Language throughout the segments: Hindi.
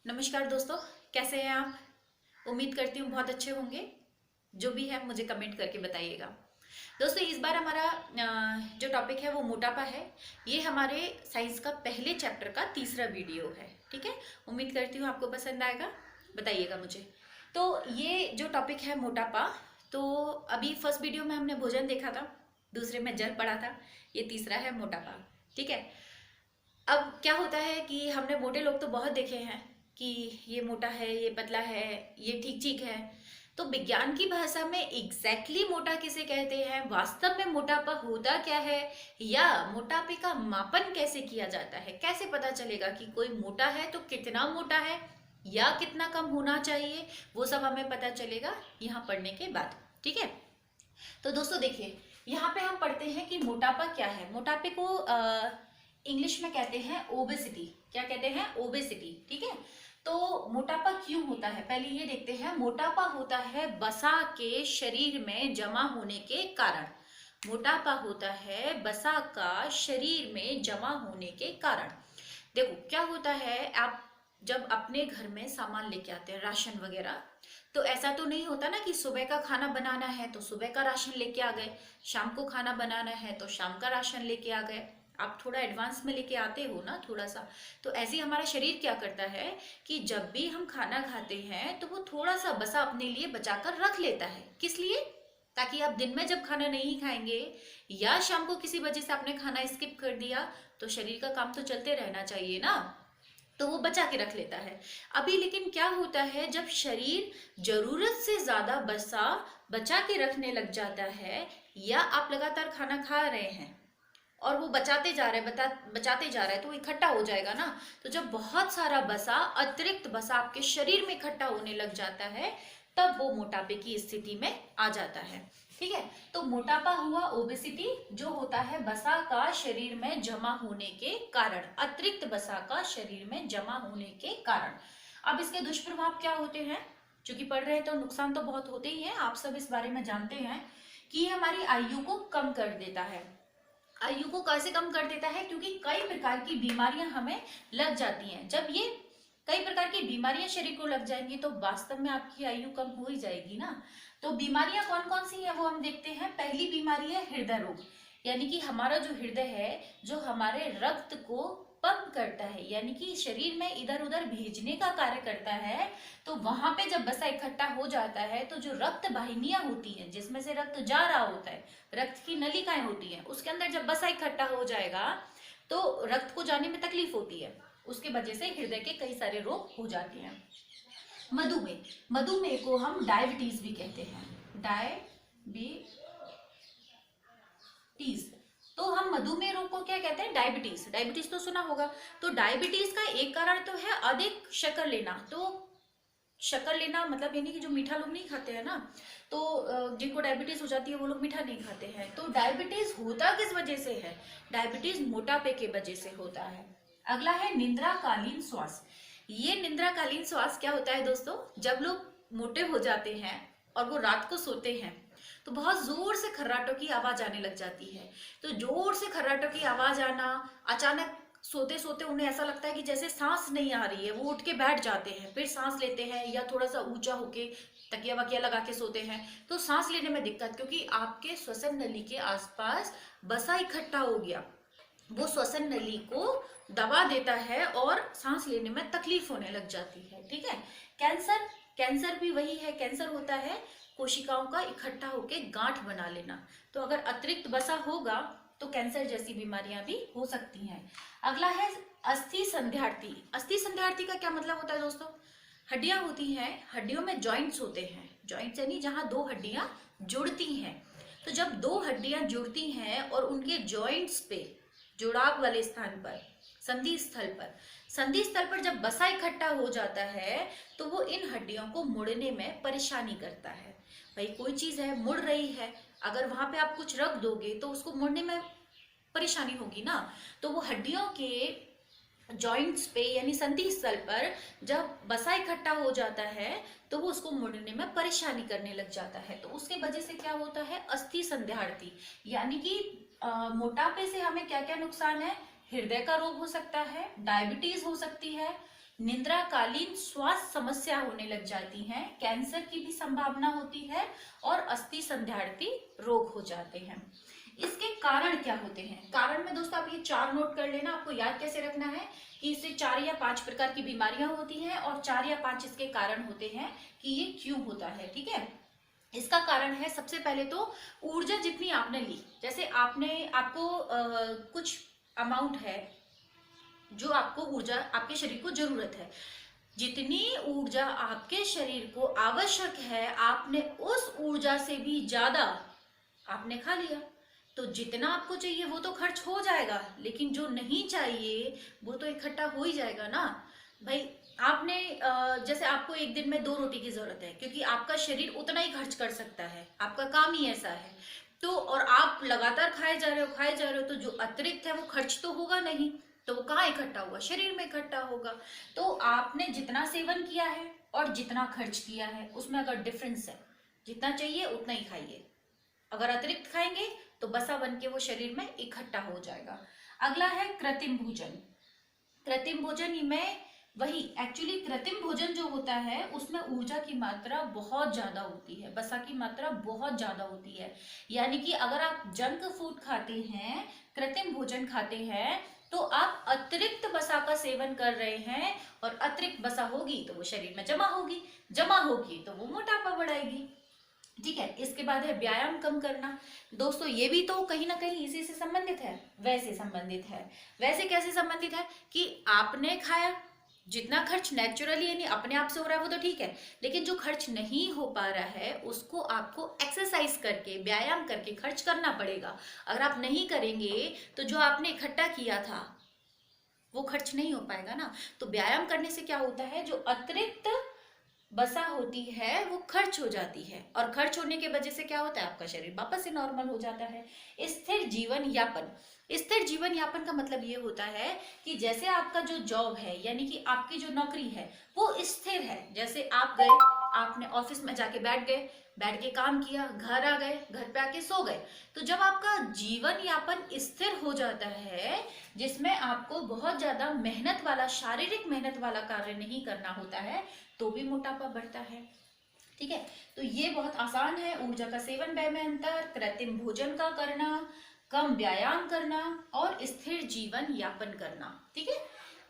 नमस्कार दोस्तों, कैसे हैं आप। उम्मीद करती हूँ बहुत अच्छे होंगे। जो भी है मुझे कमेंट करके बताइएगा। दोस्तों, इस बार हमारा जो टॉपिक है वो मोटापा है। ये हमारे साइंस का पहले चैप्टर का तीसरा वीडियो है। ठीक है, उम्मीद करती हूँ आपको पसंद आएगा। बताइएगा मुझे। तो ये जो टॉपिक है मोटापा, तो अभी फर्स्ट वीडियो में हमने भोजन देखा था, दूसरे में जल पढ़ा था, ये तीसरा है मोटापा। ठीक है। अब क्या होता है कि हमने मोटे लोग तो बहुत देखे हैं कि ये मोटा है, ये पतला है, ये ठीक ठीक है। तो विज्ञान की भाषा में एग्जैक्टली मोटा किसे कहते हैं, वास्तव में मोटापा होता क्या है, या मोटापे का मापन कैसे किया जाता है, कैसे पता चलेगा कि कोई मोटा है तो कितना मोटा है या कितना कम होना चाहिए, वो सब हमें पता चलेगा यहाँ पढ़ने के बाद। ठीक है। तो दोस्तों देखिए, यहाँ पे हम पढ़ते हैं कि मोटापा क्या है। मोटापे को इंग्लिश में कहते हैं ओबेसिटी। क्या कहते हैं? ओबेसिटी। ठीक है। तो मोटापा क्यों होता है, पहले ये देखते हैं। मोटापा होता है वसा के शरीर में जमा होने के कारण। मोटापा होता है वसा का शरीर में जमा होने के कारण। देखो क्या होता है, आप जब अपने घर में सामान लेके आते हैं, राशन वगैरह, तो ऐसा तो नहीं होता ना कि सुबह का खाना बनाना है तो सुबह का राशन लेके आ गए, शाम को खाना बनाना है तो शाम का राशन लेके आ गए। आप थोड़ा एडवांस में लेके आते हो ना, थोड़ा सा। तो ऐसे ही हमारा शरीर क्या करता है कि जब भी हम खाना खाते हैं तो वो थोड़ा सा बसा अपने लिए बचाकर रख लेता है। किस लिए? ताकि आप दिन में जब खाना नहीं खाएंगे या शाम को किसी वजह से आपने खाना स्किप कर दिया, तो शरीर का काम तो चलते रहना चाहिए ना, तो वो बचा के रख लेता है। अभी लेकिन क्या होता है, जब शरीर जरूरत से ज्यादा बसा बचा के रखने लग जाता है, या आप लगातार खाना खा रहे हैं और वो बचाते जा रहे हैं, बचाते जा रहे हैं, तो वो इकट्ठा हो जाएगा ना। तो जब बहुत सारा बसा, अतिरिक्त बसा आपके शरीर में इकट्ठा होने लग जाता है, तब वो मोटापे की स्थिति में आ जाता है। ठीक है। तो मोटापा हुआ ओबेसिटी, जो होता है वसा का शरीर में जमा होने के कारण, अतिरिक्त वसा का शरीर में जमा होने के कारण। अब इसके दुष्प्रभाव क्या होते हैं? चूंकि पढ़ रहे हैं तो नुकसान तो बहुत होते ही हैं, आप सब इस बारे में जानते हैं कि ये हमारी आयु को कम कर देता है। आयु को कैसे कम कर देता है? क्योंकि कई प्रकार की बीमारियां हमें लग जाती हैं। जब ये कई प्रकार की बीमारियां शरीर को लग जाएंगी तो वास्तव में आपकी आयु कम हो ही जाएगी ना। तो बीमारियां कौन कौन सी है वो हम देखते हैं। पहली बीमारी है हृदय रोग, यानी कि हमारा जो हृदय है, जो हमारे रक्त को पंप करता है, यानी कि शरीर में इधर उधर भेजने का कार्य करता है। तो वहां पे जब वसा इकट्ठा हो जाता है तो जो रक्त वाहिनियां होती हैं, जिसमें से रक्त जा रहा होता है, रक्त की नलिकाएं होती हैं, उसके अंदर जब वसा इकट्ठा हो जाएगा तो रक्त को जाने में तकलीफ होती है। उसके वजह से हृदय के कई सारे रोग हो जाते हैं। मधुमेह, मधुमेह को हम डायबिटीज भी कहते हैं। डायबिटीज। तो हम मधुमेह रोग को क्या कहते हैं? डायबिटीज। डायबिटीज तो सुना होगा। तो डायबिटीज का एक कारण तो है अधिक शक्कर लेना। तो शक्कर लेना मतलब यानी कि जो मीठा लोग नहीं खाते हैं ना, तो जिनको डायबिटीज हो जाती है वो लोग मीठा नहीं खाते हैं। तो डायबिटीज होता किस वजह से है? डायबिटीज मोटापे के वजह से होता है। अगला है निद्राकालीन श्वास। ये निद्राकालीन श्वास क्या होता है दोस्तों? जब लोग मोटे हो जाते हैं और वो रात को सोते हैं तो बहुत जोर से खर्राटों की आवाज आने लग जाती है। तो जोर से खर्राटों की आवाज आना, अचानक सोते सोते उन्हें ऐसा लगता है कि जैसे सांस नहीं आ रही है, वो उठ के बैठ जाते हैं, फिर सांस लेते हैं, या थोड़ा सा ऊंचा होके तकिया वकिया लगा के सोते हैं तो सांस लेने में दिक्कत, क्योंकि आपके श्वसन नली के आसपास वसा इकट्ठा हो गया। वो श्वसन नली को दबा देता है और सांस लेने में तकलीफ होने लग जाती है। ठीक है। कैंसर, कैंसर भी वही है। कैंसर होता है कोशिकाओं का इकट्ठा होके गांठ बना लेना। तो अगर अतिरिक्त वसा होगा तो कैंसर जैसी बीमारियां भी हो सकती हैं। अगला है अस्थि संध्यार्थी। अस्थि संध्यार्थी का क्या मतलब होता है दोस्तों? हड्डियां होती हैं, हड्डियों में जॉइंट्स होते हैं। जॉइंट्स यानी जहां दो हड्डियां जुड़ती हैं। तो जब दो हड्डियां जुड़ती हैं और उनके जॉइंट्स पे, जुड़ाव वाले स्थान पर, संधि स्थल पर जब वसा इकट्ठा हो जाता है तो वो इन हड्डियों को मुड़ने में परेशानी करता है। भाई कोई चीज है, मुड़ रही है, अगर वहां पे आप कुछ रख दोगे तो उसको मुड़ने में परेशानी होगी ना। तो वो हड्डियों के जॉइंट्स पे यानी संधि स्थल पर जब वसा इकट्ठा हो जाता है तो वो उसको मुड़ने में परेशानी करने लग जाता है। तो उसके वजह से क्या होता है? अस्थि संध्यार्थी। यानी कि मोटापे से हमें क्या क्या नुकसान है? हृदय का रोग हो सकता है, डायबिटीज हो सकती है, निद्राकालीन श्वास समस्या होने लग जाती हैं, कैंसर की भी संभावना होती है और अस्थि संध्यार्थी रोग हो जाते हैं। इसके कारण क्या होते हैं? कारण में दोस्तों आप ये 4 नोट कर लेना। आपको याद कैसे रखना है कि इससे 4 या 5 प्रकार की बीमारियां होती हैं और 4 या 5 इसके कारण होते हैं कि ये क्यों होता है। ठीक है, इसका कारण है सबसे पहले तो ऊर्जा जितनी आपने ली, जैसे आपको कुछ अमाउंट है जो आपको ऊर्जा आपके शरीर को जरूरत है, जितनी ऊर्जा आपके शरीर को आवश्यक है आपने उस ऊर्जा से भी ज्यादा आपने खा लिया, तो जितना आपको चाहिए वो तो खर्च हो जाएगा, लेकिन जो नहीं चाहिए वो तो इकट्ठा हो ही जाएगा ना भाई। आपने जैसे आपको एक दिन में 2 रोटी की जरूरत है, क्योंकि आपका शरीर उतना ही खर्च कर सकता है, आपका काम ही ऐसा है। तो और आप लगातार खाए जा रहे हो, तो जो अतिरिक्त है वो खर्च तो होगा नहीं, तो वो कहाँ इकट्ठा होगा? शरीर में इकट्ठा होगा। तो आपने जितना सेवन किया है और जितना खर्च किया है उसमें अगर डिफरेंस है, जितना चाहिए उतना ही खाइए। अगर अतिरिक्त खाएंगे तो बसा बन के वो शरीर में इकट्ठा हो जाएगा। अगला है कृत्रिम भोजन। कृत्रिम भोजन में वही एक्चुअली कृत्रिम भोजन जो होता है उसमें ऊर्जा की मात्रा बहुत ज्यादा होती है, वसा की मात्रा बहुत ज्यादा होती है। यानी कि अगर आप जंक फूड खाते हैं, कृत्रिम भोजन खाते हैं, तो आप अतिरिक्त वसा का सेवन कर रहे हैं, और अतिरिक्त वसा होगी तो वो शरीर में जमा होगी तो वो मोटापा बढ़ाएगी। ठीक है, इसके बाद है व्यायाम कम करना। दोस्तों ये भी तो कहीं ना कहीं इसी से संबंधित है, वैसे संबंधित है। वैसे कैसे संबंधित है कि आपने खाया, जितना खर्च नेचुरली यानी अपने आप से हो रहा है वो तो ठीक है, लेकिन जो खर्च नहीं हो पा रहा है उसको आपको एक्सरसाइज करके, व्यायाम करके खर्च करना पड़ेगा। अगर आप नहीं करेंगे तो जो आपने इकट्ठा किया था वो खर्च नहीं हो पाएगा ना। तो व्यायाम करने से क्या होता है, जो अतिरिक्त बसा होती है वो खर्च हो जाती है, और खर्च होने के वजह से क्या होता है, आपका शरीर वापस से नॉर्मल हो जाता है। स्थिर जीवन यापन। स्थिर जीवन यापन का मतलब ये होता है कि जैसे आपका जो जॉब है यानी कि आपकी जो नौकरी है वो स्थिर है। जैसे आप गए, आपने ऑफिस में जाके बैठ के काम किया, घर आ गए, घर पे आके सो गए। तो जब आपका जीवन यापन स्थिर हो जाता है, जिसमें आपको बहुत ज्यादा मेहनत वाला, शारीरिक मेहनत वाला कार्य नहीं करना होता है, तो भी मोटापा बढ़ता है। ठीक है, तो ये बहुत आसान है। ऊर्जा का सेवन, व्यय में अंतर, कृत्रिम भोजन का करना, कम व्यायाम करना और स्थिर जीवन यापन करना। ठीक है,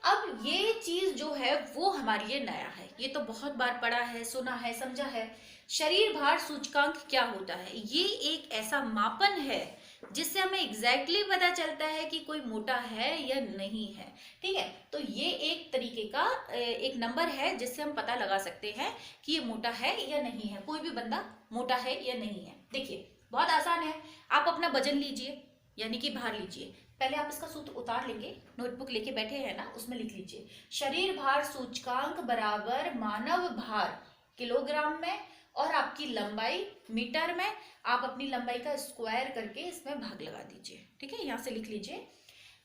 अब ये चीज जो है वो हमारे लिए नया है, ये तो बहुत बार पढ़ा है, सुना है, समझा है। शरीर भार सूचकांक क्या होता है? ये एक ऐसा मापन है जिससे हमें एग्जैक्टली पता चलता है कि कोई मोटा है या नहीं है। ठीक है, तो ये एक तरीके का एक नंबर है जिससे हम पता लगा सकते हैं कि ये मोटा है या नहीं है, कोई भी बंदा मोटा है या नहीं है। देखिए बहुत आसान है, आप अपना वजन लीजिए यानी कि भार लीजिए। पहले आप इसका सूत्र उतार लेंगे, नोटबुक लेके बैठे हैं ना, उसमें लिख लीजिए शरीर भार सूचकांक बराबर मानव भार किलोग्राम में और आपकी लंबाई मीटर में। आप अपनी लंबाई का स्क्वायर करके इसमें भाग लगा दीजिए। ठीक है, यहाँ से लिख लीजिए।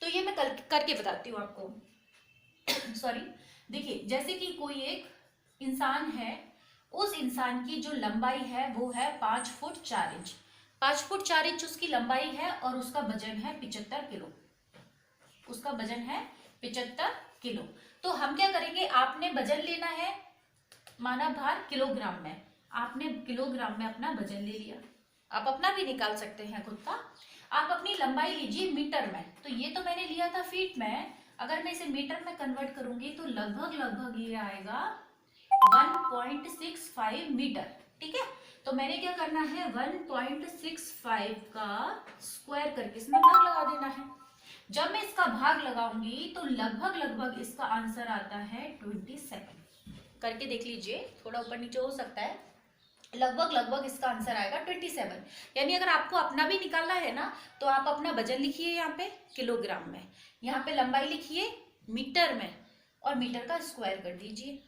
तो ये मैं करके बताती हूँ आपको। सॉरी, देखिए जैसे कि कोई एक इंसान है, उस इंसान की जो लंबाई है वो है 5 फुट 4 इंच। 5 फुट 4 इंच उसकी लंबाई है और उसका वजन है 75 किलो। उसका वजन है 75 किलो। तो हम क्या करेंगे, आपने वजन लेना है मानव भार किलोग्राम में, आपने किलोग्राम में अपना वजन ले लिया। आप अपना भी निकाल सकते हैं खुद का। आप अपनी लंबाई लीजिए मीटर में, तो ये तो मैंने लिया था फीट में, अगर मैं इसे मीटर में कन्वर्ट करूंगी तो लगभग ये आएगा 1.65 मीटर। ठीक है, तो मैंने क्या करना है, 1.65 का स्क्वायर करके इसमें भाग लगा देना है। जब मैं इसका भाग लगाऊंगी तो लगभग इसका आंसर आता है 27। करके देख लीजिए, थोड़ा ऊपर नीचे हो सकता है, लगभग इसका आंसर आएगा 27। यानी अगर आपको अपना भी निकालना है ना, तो आप अपना वजन लिखिए यहाँ पे किलोग्राम में, यहाँ पे लंबाई लिखिए मीटर में, और मीटर का स्क्वायर कर दीजिए,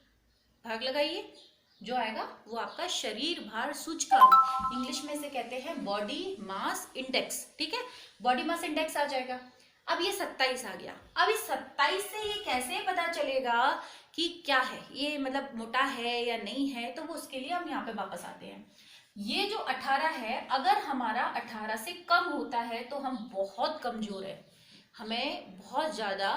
भाग लगाइए, जो आएगा वो आपका शरीर भार सूचकांक, इंग्लिश में से कहते हैं बॉडी मास इंडेक्स। ठीक है, बॉडी मास इंडेक्स आ जाएगा। अब ये 27 आ गया। अब इस 27 से ये कैसे पता चलेगा कि क्या है ये, मतलब मोटा है या नहीं है, तो वो उसके लिए हम यहाँ पे वापस आते हैं। ये जो 18 है, अगर हमारा 18 से कम होता है तो हम बहुत कमजोर है, हमें बहुत ज्यादा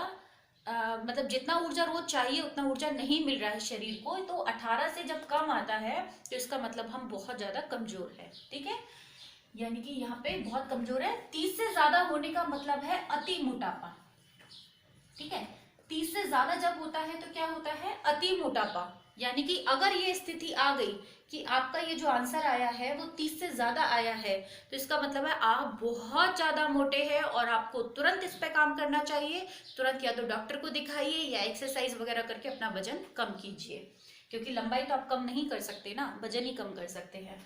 मतलब जितना ऊर्जा रोज चाहिए उतना ऊर्जा नहीं मिल रहा है शरीर को, तो 18 से जब कम आता है तो इसका मतलब हम बहुत ज्यादा कमजोर है। ठीक है, यानी कि यहाँ पे बहुत कमजोर है। 30 से ज्यादा होने का मतलब है अति मोटापा। ठीक है, 30 से ज्यादा जब होता है तो क्या होता है, अति मोटापा। यानी कि अगर ये स्थिति आ गई कि आपका ये जो आंसर आया है वो 30 से ज्यादा आया है, तो इसका मतलब है आप बहुत ज्यादा मोटे हैं और आपको तुरंत इस पे काम करना चाहिए। तुरंत या तो डॉक्टर को दिखाइए या एक्सरसाइज वगैरह करके अपना वजन कम कीजिए, क्योंकि लंबाई तो आप कम नहीं कर सकते ना, वजन ही कम कर सकते हैं।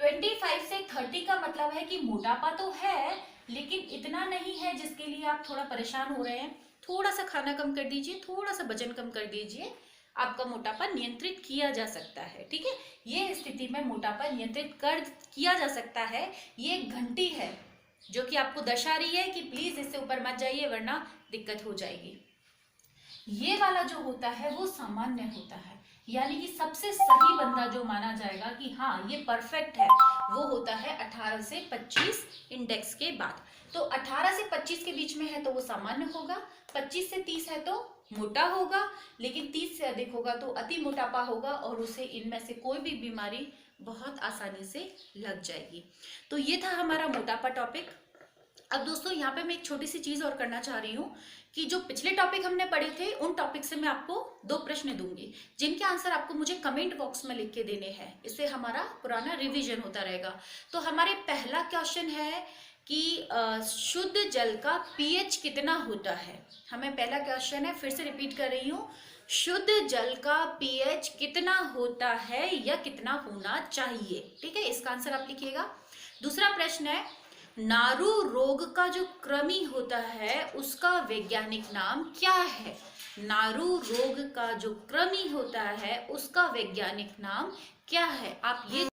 25 से 30 का मतलब है कि मोटापा तो है लेकिन इतना नहीं है जिसके लिए आप थोड़ा परेशान हो रहे हैं। थोड़ा सा खाना कम कर दीजिए, थोड़ा सा वजन कम कर दीजिए, आपका मोटापा नियंत्रित किया जा सकता है। ठीक है, ये स्थिति में मोटापा नियंत्रित कर किया जा सकता है। ये एक घंटी है जो कि आपको दर्शा रही है कि प्लीज इससे ऊपर मत जाइए वरना दिक्कत हो जाएगी। ये वाला जो होता है वो सामान्य होता है, यानी कि सबसे सही बंदा जो माना जाएगा कि हाँ ये परफेक्ट है, वो होता है 18 से 25 इंडेक्स के बाद। तो 18 से 25 के बीच में है तो वो सामान्य होगा, 25 से 30 है तो मोटा होगा, लेकिन 30 से अधिक होगा तो अति मोटापा होगा और उसे इनमें से कोई भी बीमारी बहुत आसानी से लग जाएगी। तो ये था हमारा मोटापा टॉपिक। अब दोस्तों यहाँ पे मैं एक छोटी सी चीज और करना चाह रही हूँ कि जो पिछले टॉपिक हमने पढ़े थे उन टॉपिक से मैं आपको 2 प्रश्न दूंगी जिनके आंसर आपको मुझे कमेंट बॉक्स में लिख के देने हैं। इससे हमारा पुराना रिवीजन होता रहेगा। तो हमारे पहला क्वेश्चन है कि शुद्ध जल का पीएच कितना होता है। हमें पहला क्वेश्चन है, फिर से रिपीट कर रही हूँ, शुद्ध जल का पीएच कितना होता है या कितना होना चाहिए। ठीक है, इसका आंसर आप लिखिएगा। दूसरा प्रश्न है, नारू रोग का जो कृमि होता है उसका वैज्ञानिक नाम क्या है। नारू रोग का जो कृमि होता है उसका वैज्ञानिक नाम क्या है। आप ये